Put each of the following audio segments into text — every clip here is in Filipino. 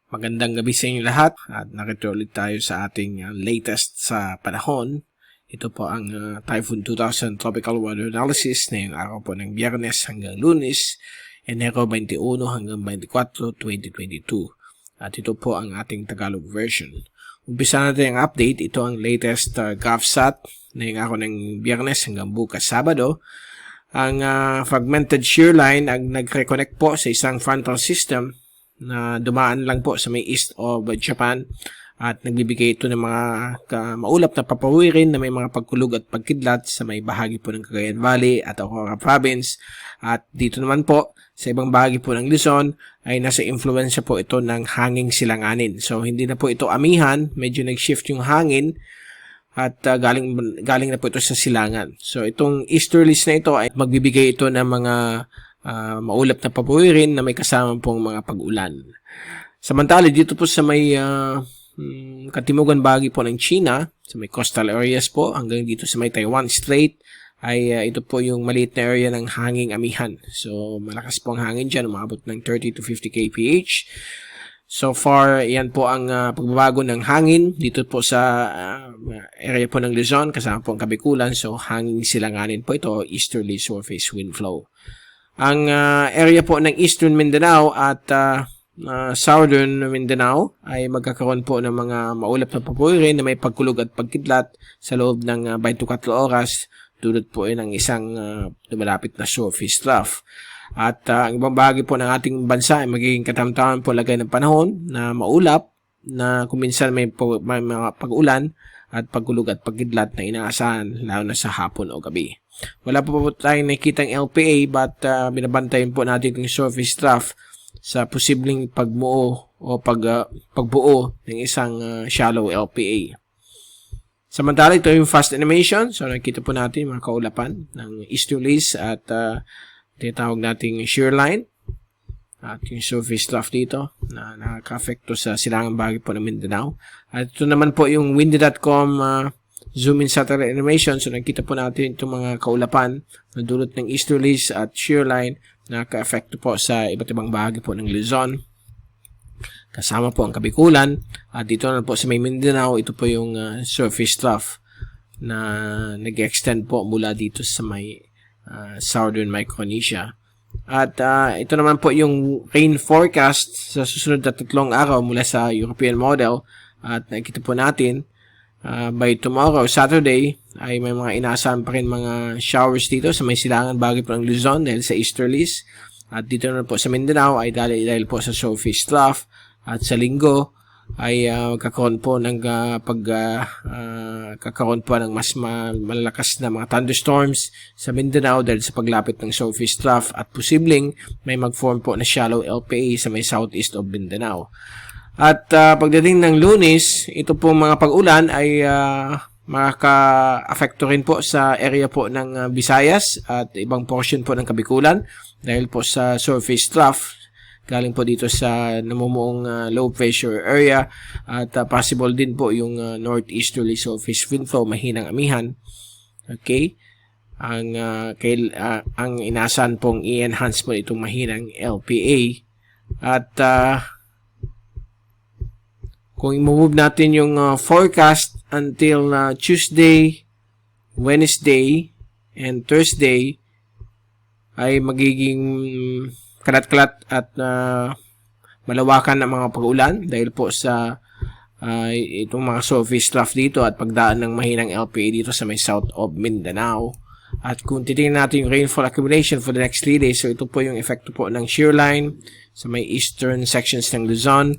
Magandang gabi sa inyo lahat at narito ulit tayo sa ating latest sa panahon. Ito po ang Typhoon 2000 Tropical Weather Analysis ngayong araw po ng Biyernes hanggang Lunes, Enero 21 hanggang 24, 2022. At ito po ang ating Tagalog version. Umpisa natin ang update. Ito ang latest GovSat ngayong araw ng Biyernes hanggang bukas Sabado. Ang fragmented shear line ang nag-reconnect po sa isang frontal system na dumaan lang po sa may east of Japan at nagbibigay ito ng mga maulap na papawirin na may mga pagkulog at pagkidlat sa may bahagi po ng Cagayan Valley at Aurora Province. At dito naman po sa ibang bahagi po ng Luzon ay nasa influensya po ito ng hanging silanganin. So hindi na po ito amihan, medyo nag-shift yung hangin at galing na po ito sa silangan. So itong easterlies na ito ay magbibigay ito ng mga maulap na papawirin na may kasama pong mga pag-ulan. Samantala dito po sa may katimugan bahagi po ng China, sa may coastal areas po hanggang dito sa may Taiwan Strait ay ito po yung maliit na area ng hanging amihan. So malakas po ang hangin dyan, umabot ng 30 to 50 kph. So far, yan po ang pagbabago ng hangin dito po sa area po ng Luzon, kasama po ang Kabikulan. So hanging silanganin po ito, easterly surface wind flow. Ang area po ng Eastern Mindanao at Southern Mindanao ay magkakaroon po ng mga maulap na papawirin na may pagkulog at pagkidlat sa loob ng 24 oras dulot po ng isang lumalapit na surface trough. At ang ibang bahagi po ng ating bansa ay magiging katamtaman po lagay ng panahon na maulap na kuminsan may mga pag-ulan at pagkulog at pagkidlat na inaasahan lalo na sa hapon o gabi. Wala po tayong nakikitang LPA but binabantayan po natin yung surface trough sa posibleng pagbuo o pagbuo ng isang shallow LPA. Samantala ito yung fast animation. So nakita po natin mga kaulapan ng easterlies at tinatawag nating shear line at yung surface trough dito na nakaka-affecto sa silangang bahagi po ng Mindanao. At ito naman po yung windy.com zoom in satellite animation. So nakita po natin itong mga kaulapan na dulot ng easterlies at shear line na ka-affect po sa iba't ibang bahagi po ng Luzon. Kasama po ang Kabikulan. At dito na po sa may Mindanao, ito po yung surface trough na nag-extend po mula dito sa may southern Micronesia. At ito naman po yung rain forecast sa susunod na 3 araw mula sa European model. At nakita po natin by tomorrow, Saturday, ay may mga inaasahan pa rin mga showers dito sa may silangan bahagi po ng Luzon dahil sa easterlies. At dito na po sa Mindanao ay dahil po sa surface trough. At sa linggo ay kakaroon po ng kakaroon po ng mas malalakas na mga thunderstorms sa Mindanao dahil sa paglapit ng surface trough at posibleng may mag-form po na shallow LPA sa may southeast of Mindanao. At pagdating ng Lunes, ito po mga pag-ulan ay makaka-affecto rin po sa area po ng Visayas at ibang portion po ng Kabikulan dahil po sa surface trough galing po dito sa namumuong low pressure area at possible din po yung northeasterly surface wind flow, mahinang amihan. Okay? Ang inasahan pong i-enhance po itong mahinang LPA. At kung i-move natin yung forecast until Tuesday, Wednesday, and Thursday ay magiging kalat-kalat at malawakan ng mga pag-ulan dahil po sa itong mga surface trough dito at pagdaan ng mahinang LPA dito sa may south of Mindanao. At kung titingnan natin yung rainfall accumulation for the next 3 days, so ito po yung epekto po ng shear line sa may eastern sections ng Luzon.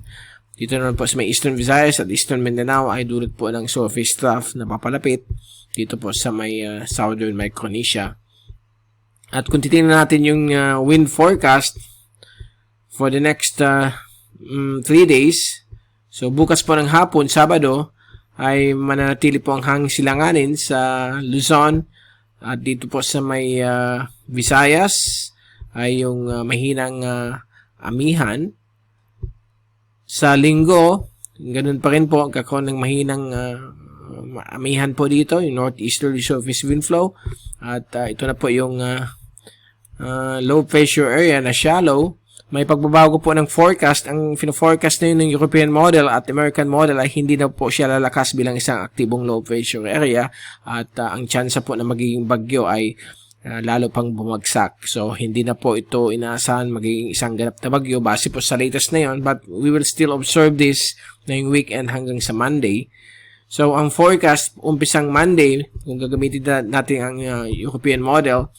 Dito naman po sa may eastern Visayas at eastern Mindanao ay dulot po ng surface trough na papalapit dito po sa may southern Micronesia. At kung titingnan natin yung wind forecast for the next 3 days, so bukas po ng hapon, Sabado, ay mananatili po ang hangin silanganin sa Luzon at dito po sa may Visayas ay yung mahinang amihan. Sa linggo, ganun pa rin po, kakaroon ng mahinang amihan po dito, yung northeasterly surface wind flow. At ito na po yung low pressure area na shallow may pagbabago po ng forecast. Ang fino-forecast na yun ng European model at American model ay hindi na po siya lalakas bilang isang aktibong low pressure area at ang tsansa po na magiging bagyo ay lalo pang bumagsak. So, hindi na po ito inaasahan magiging isang ganap na bagyo base po sa latest na yun, but we will still observe this ngayong weekend hanggang sa Monday. So, ang forecast, umpisang Monday, kung gagamitin natin ang European model,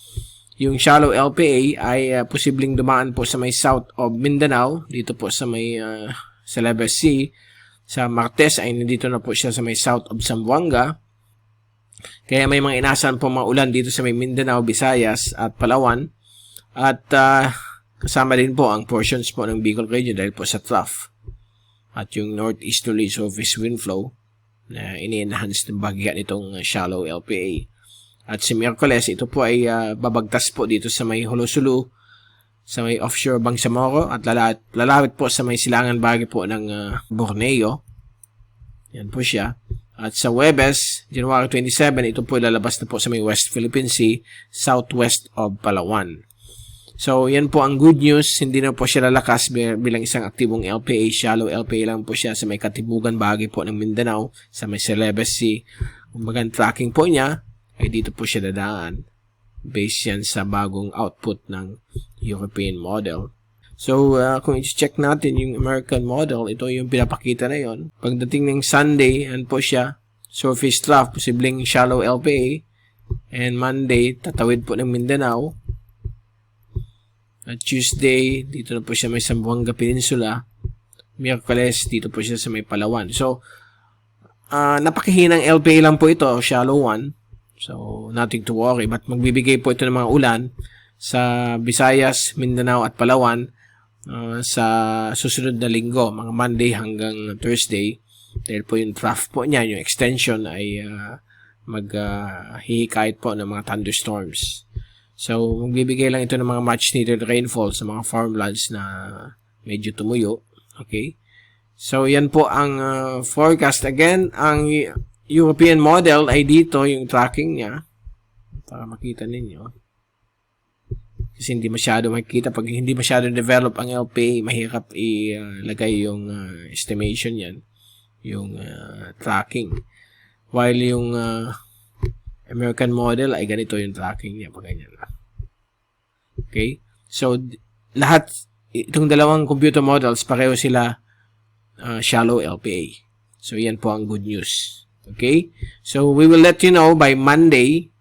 yung shallow LPA ay posibleng dumaan po sa may south of Mindanao, dito po sa may Celebes Sea. Sa Martes ay nandito na po siya sa may south of Zamboanga. Kaya may mga inaasahan po mga ulan dito sa may Mindanao, Visayas at Palawan. At kasama din po ang portions po ng Bicol region dahil po sa trough. At yung northeasterly surface wind flow na ini-enhance ng bagya nitong shallow LPA. At si Miyerkules, ito po ay babagtas po dito sa may Hulosulu, sa may offshore Bangsamoro, at lalawit po sa may silangan bahagi po ng Borneo. Yan po siya. At sa Huwebes, January 27, ito po lalabas na po sa may West Philippine Sea, southwest of Palawan. So, yan po ang good news. Hindi na po siya lalakas bilang isang aktibong LPA. Shallow LPA lang po siya sa may katibugan bahagi po ng Mindanao, sa may Celebes Sea. Kumbaga, tracking po niya ay dito po siya dadaan based yan sa bagong output ng European model. So, kung i-check natin yung American model, ito yung pinapakita na yon. Pagdating ng Sunday, yan po siya, surface trough, posibleng shallow LPA. And Monday, tatawid po ng Mindanao. At Tuesday, dito na po siya may Zamboanga Peninsula. Miyerkules, dito po siya sa may Palawan. So, napakihinang LPA lang po ito, shallow one. So, nothing to worry. But magbibigay po ito ng mga ulan sa Visayas, Mindanao at Palawan sa susunod na linggo, mga Monday hanggang Thursday. Dahil po yung trough po niya, yung extension ay maghihikayat po ng mga thunderstorms. So, magbibigay lang ito ng mga much needed rainfall sa mga farmlands na medyo tumuyo. Okay? So, yan po ang forecast. Again, ang European model ay dito yung tracking niya para makita ninyo. Kasi hindi masyado makikita. Pag hindi masyado develop ang LPA, mahirap ilagay yung estimation yan. Yung tracking. While yung American model ay ganito yung tracking niya. Pag ganyan lang. Okay? So, lahat, itong dalawang computer models, pareho sila shallow LPA. So, yan po ang good news. Okay? So, we will let you know by Monday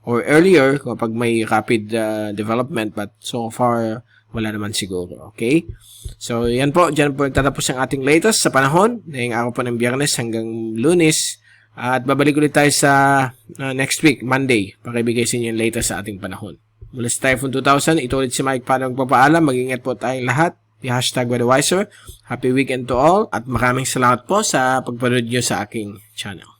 or earlier kapag may rapid development, but so far, wala naman siguro. Okay? So, yan po. Diyan po tatapos ang ating latest sa panahon. Ngayong araw po ng Biyernes hanggang Lunes. At babalik ulit tayo sa next week, Monday, para ibigay sa inyo yung latest sa ating panahon. Mula sa Typhoon 2000, ito ulit si Mike Paano magpapaalam. Mag-ingat po tayong lahat. Hashtag Weatherwiser. Happy weekend to all. At maraming salamat po sa pagpanood nyo sa aking channel.